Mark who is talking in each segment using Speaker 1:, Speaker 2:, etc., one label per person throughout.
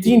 Speaker 1: 3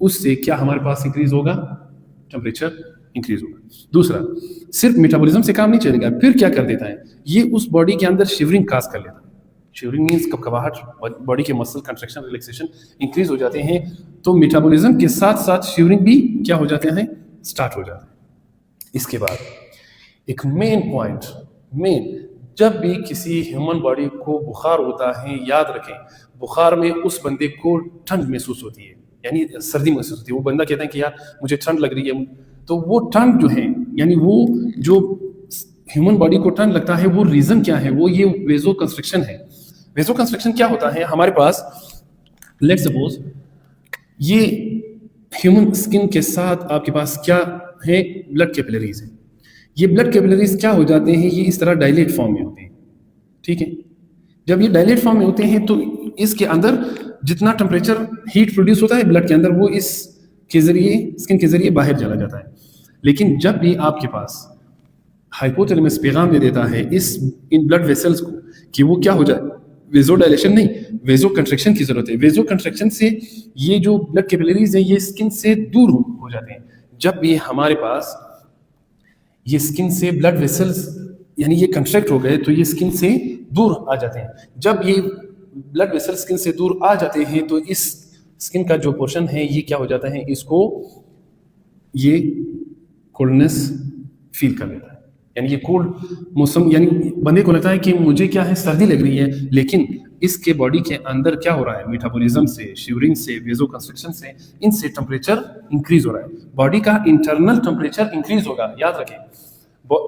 Speaker 1: اس سے کیا ہمارے پاس انکریز ہوگا؟ ٹمپریچر انکریز ہوگا. دوسرا, صرف میٹابولزم سے کام نہیں چلے گا, پھر کیا کر دیتا ہے یہ اس باڈی کے اندر شیورنگ کاز کر لیتا ہے. شیورنگ مینس کپکپاہٹ, باڈی کے مسل کنٹریکشن ریلیکسیشن انکریز ہو جاتے ہیں, تو میٹابولزم کے ساتھ ساتھ شیورنگ بھی کیا ہو جاتے ہیں, اسٹارٹ ہو جاتے ہیں. اس کے بعد ایک مین پوائنٹ, جب بھی کسی ہیومن باڈی کو بخار ہوتا ہے, یاد رکھیں بخار میں اس بندے کو ٹھنڈ محسوس ہوتی ہے, یعنی سردی محسوس ہوتی ہے. وہ بندہ کہتا ہے کہ یار مجھے ٹھنڈ لگ رہی ہے, تو وہ ٹھنڈ جو ہے یعنی وہ جو ہیومن باڈی کو ٹھنڈ لگتا ہے وہ ریزن کیا ہے, وہ یہ ویزو کنسٹرکشن ہے. ویزو کنسٹرکشن کیا ہوتا ہے ہمارے پاس, لیٹ سپوز یہ ہیومن اسکن کے ساتھ آپ کے پاس کیا ہے, بلڈ کیپلریز ہے. یہ بلڈ کیپلریز کیا ہو جاتے ہیں, یہ اس طرح ڈائلیٹ فارم میں ہوتے ہیں. ٹھیک ہے, جب یہ ڈائلیٹ فارم میں ہوتے ہیں تو اس کے اندر جتنا ٹمپریچر ہیٹ پروڈیوس ہوتا ہے بلڈ کے اندر, وہ اس کے ذریعے اسکن کے ذریعے باہر چلا جاتا ہے. لیکن جب بھی آپ کے پاس ہائپوتھیلیمس پیغام دے دیتا ہے ان بلڈ ویسلز کو کہ وہ کیا ہو جائے, ویزو ڈائلیشن نہیں, ویزو کنٹریکشن کی ضرورت ہے. ویزو کنٹریکشن سے یہ جو بلڈ کیپلریز ہیں یہ اسکن سے دور ہو جاتے ہیں. جب بھی ہمارے پاس یہ اسکن سے بلڈ ویسلز یعنی یہ کنٹریکٹ ہو گئے تو یہ اسکن سے دور آ جاتے ہیں. جب یہ بلڈ ویسل اسکن سے دور آ جاتے ہیں تو اس اسکن کا جو پورشن ہے یہ کیا ہو جاتا ہے, اس کو یہ کولڈنس فیل کر لیتا ہے. یعنی یہ کولڈ موسم, یعنی بندے کو لگتا ہے کہ مجھے کیا ہے سردی لگ رہی ہے, لیکن اس کے باڈی کے اندر کیا ہو رہا ہے, میٹابولزم سے, شیورنگ سے, ویزو کنسٹرکشن سے, ان سے ٹمپریچر انکریز ہو رہا ہے. باڈی کا انٹرنل ٹمپریچر انکریز ہوگا. یاد رکھیں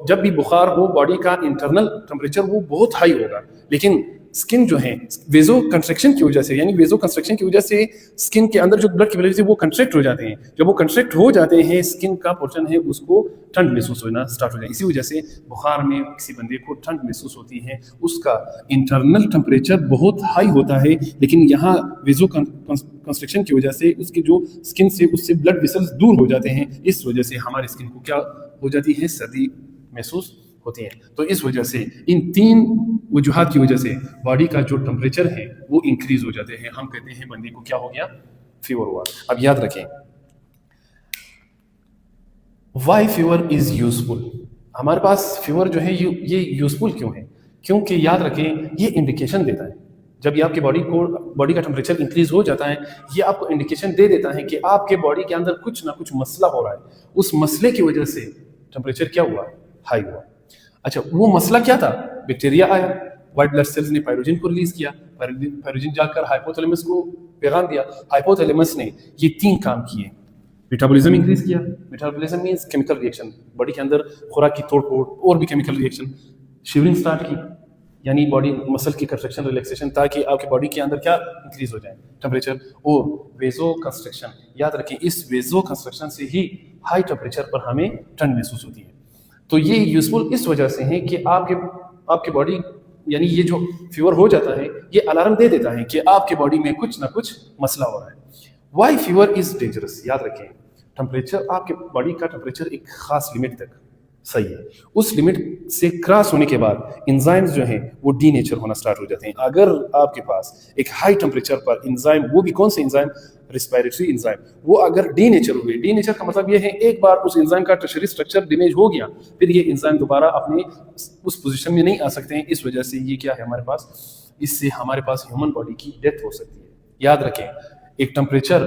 Speaker 1: جب بھی بخار ہو باڈی کا انٹرنل ٹمپریچر وہ بہت ہائی ہوگا, لیکن اسکن جو ہے ویزو کنسٹرکشن کی وجہ سے, یعنی ویزو کنسٹرکشن کی وجہ سے اسکن کے اندر جو بلڈ کیپلریز ہے وہ کنٹریکٹ ہو جاتے ہیں. جب وہ کنٹریکٹ ہو جاتے ہیں اسکن کا پورشن ہے اس کو ٹھنڈ محسوس ہونا اسٹارٹ ہو جائے. اسی وجہ سے بخار میں کسی بندے کو ٹھنڈ محسوس ہوتی ہے, اس کا انٹرنل ٹمپریچر بہت ہائی ہوتا ہے, لیکن یہاں ویزو کنسٹرکشن کی وجہ سے اس کی جو اسکن سے اس سے بلڈ ویسلز دور ہو جاتے ہیں, اس وجہ سے ہماری اسکن کو کیا ہو جاتی ہے, سردی محسوس ہوتی ہے. تو اس وجہ سے ان تین وجوہات کی وجہ سے باڈی کا جو ٹمپریچر ہے وہ انکریز ہو جاتے ہیں. ہم کہتے ہیں بندے کو کیا ہو گیا, فیور ہوا. اب یاد رکھیں وائی فیور از یوزفل. ہمارے پاس فیور جو ہے یہ یوزفل کیوں ہے, کیونکہ یاد رکھیں یہ انڈیکیشن دیتا ہے. جب یہ آپ کے باڈی کا ٹمپریچر انکریز ہو جاتا ہے, یہ آپ کو انڈیکیشن دے دیتا ہے کہ آپ کے باڈی کے اندر کچھ نہ کچھ مسئلہ ہو رہا ہے. اس مسئلے کی وجہ سے ٹمپریچر کیا ہوا, ہائی ہوا. اچھا وہ مسئلہ کیا تھا, بیکٹیریا آیا, وائٹ بلڈ سیلز نے پیروجن کو ریلیز کیا, پیروجن جا کر ہائپوتھیلیمس کو پیغام دیا, ہائپوتھیلیمس نے یہ تین کام کیے, میٹابولزم انکریز کیا. Metabolism means chemical reaction, body کے اندر خوراک کی توڑ پھوڑ اور بھی کیمیکل ریئیکشن. شیورنگ سٹارٹ کی, یعنی باڈی مسل کی کنٹریکشن ریلیکسیشن, تاکہ آپ کی باڈی کے اندر کیا انکریز ہو جائے ٹمپریچر. اور ویزو کنسٹرکشن, یاد رکھیں اس ویزو کنسٹرکشن سے ہی ہائی ٹمپریچر پر ہمیں ٹھنڈ محسوس ہوتی ہے. تو یہ یوزفل اس وجہ سے ہے کہ آپ کے باڈی یعنی یہ جو فیور ہو جاتا ہے یہ الارم دے دیتا ہے کہ آپ کے باڈی میں کچھ نہ کچھ مسئلہ ہو رہا ہے. Why fever is dangerous. یاد رکھیں ٹمپریچر, آپ کے باڈی کا ٹمپریچر ایک خاص لمٹ تک صحیح ہے, اس لمٹ سے کراس ہونے کے بعد انزائمز جو ہیں وہ ڈی نیچر ہونا سٹارٹ ہو جاتے ہیں. اگر آپ کے پاس ایک ہائی ٹمپریچر پر انزائم, وہ بھی کون سے انزائم, ریسپائریٹری انزائم, وہ اگر ڈی نیچر ہوئے, ڈی نیچر کا مطلب یہ ہے ایک بار اس انزائم کا ٹرشری اسٹرکچر ڈیمیج ہو گیا پھر یہ انزائم دوبارہ اپنے اس پوزیشن میں نہیں آ سکتے ہیں. اس وجہ سے یہ کیا ہے ہمارے پاس, اس سے ہمارے پاس ہیومن باڈی کی ڈیتھ ہو سکتی ہے. یاد رکھیں ایک ٹمپریچر,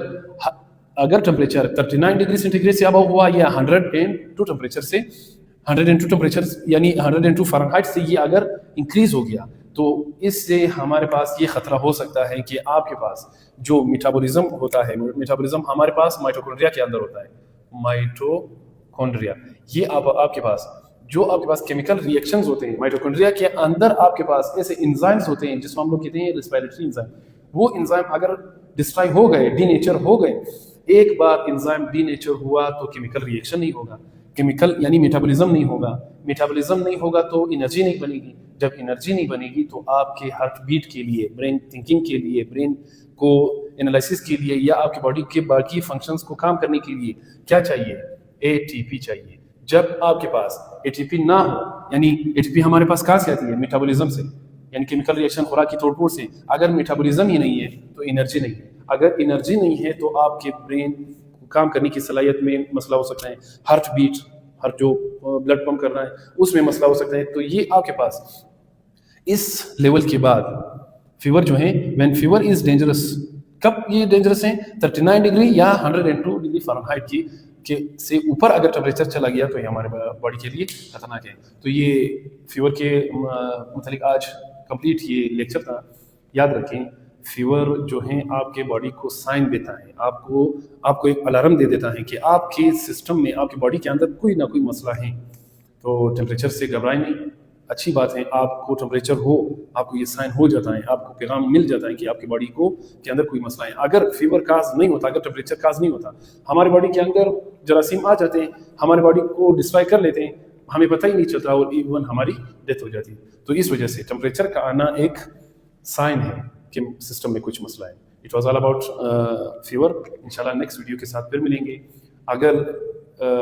Speaker 1: اگر ٹمپریچر 39 ڈگری سینٹی گریڈ سے ابو ہوا یا 102 ٹمپریچر سے 102 ٹمپریچر یعنی 102 فارنہائٹ سے یہ اگر انکریز ہو گیا تو اس سے ہمارے پاس یہ خطرہ ہو سکتا ہے کہ آپ کے پاس جو میٹابولزم ہوتا ہے, میٹابولزم ہمارے پاس مائٹوکونڈریا کے اندر ہوتا ہے. مائٹوکونڈریا یہ آپ کے پاس جو آپ کے پاس کیمیکل ریئیکشنز ہوتے ہیں, مائٹوکونڈریا کے اندر آپ کے پاس ایسے انزائمز ہوتے ہیں جس کو ہم لوگ کہتے ہیں ریسپائریٹری انزائم. وہ انزائم اگر ڈسٹرائی ہو گئے, ڈی نیچر ہو گئے, ایک بار انزائم ڈی نیچر ہوا تو کیمیکل ریئیکشن نہیں ہوگا, کیمیکل یعنی میٹابولزم نہیں ہوگا. میٹابولزم نہیں ہوگا تو انرجی نہیں بنے گی. جب انرجی نہیں بنے گی تو آپ کے ہارٹ بیٹ کے لیے, برین تھنکنگ کے لیے, برین کو انالائسس کے لیے یا آپ کی باڈی کے باقی فنکشنز کو کام کرنے کے لیے کیا چاہیے, اے ٹی پی چاہیے. جب آپ کے پاس اے ٹی پی نہ ہو, یعنی اے ٹی پی ہمارے پاس کہاں سے آتی ہے, میٹابولزم سے, یعنی کیمیکل ریئیکشن خوراک کی توڑ پھوڑ سے. اگر میٹابولزم ہی نہیں ہے تو انرجی نہیں ہے. اگر انرجی نہیں ہے تو آپ کے برین کام کرنے کی صلاحیت میں مسئلہ ہو سکتا ہے، ہارٹ بیٹ، ہر جو بلڈ پمپ کر رہا ہے اس میں مسئلہ ہو سکتا ہے. تو یہ آپ کے پاس اس لیول کے بعد فیور جو ہے، وین فیور از ڈینجرس، کب یہ ڈینجرس ہیں؟ 39 ڈگری یا 102 ڈگری فارنہائٹ کی کہ سے اوپر اگر ٹمپریچر چلا گیا تو یہ ہمارے باڈی کے لیے خطرناک ہے. تو یہ فیور کے متعلق آج کمپلیٹ یہ لیکچر تھا. یاد رکھیں فیور جو ہیں آپ کے باڈی کو سائن دیتا ہے، آپ کو ایک الارم دے دیتا ہے کہ آپ کے سسٹم میں، آپ کی باڈی کے اندر کوئی نہ کوئی مسئلہ ہے. تو ٹمپریچر سے گھبرائیں نہیں، اچھی بات ہے. آپ کو ٹمپریچر ہو، آپ کو یہ سائن ہو جاتا ہے، آپ کو پیغام مل جاتا ہے کہ آپ کی باڈی کے اندر کوئی مسئلہ ہے. اگر فیور کاز نہیں ہوتا، اگر ٹمپریچر کاز نہیں ہوتا، ہماری باڈی کے اندر جراثیم آ جاتے ہیں، ہماری باڈی کو ڈسٹرائے کر لیتے ہیں، ہمیں پتہ ہی نہیں چلتا اور ایون ہماری ڈیتھ ہو جاتی ہے. تو اس وجہ سے ٹمپریچر کا آنا ایک سائن ہے کہ سسٹم میں کچھ مسئلہ ہے. It was all about fever. انشاءاللہ نیکسٹ ویڈیو کے ساتھ پھر ملیں گے. اگر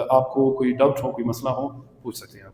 Speaker 1: آپ کو کوئی ڈاؤٹ ہو، کوئی مسئلہ ہو، پوچھ سکتے ہیں آپ.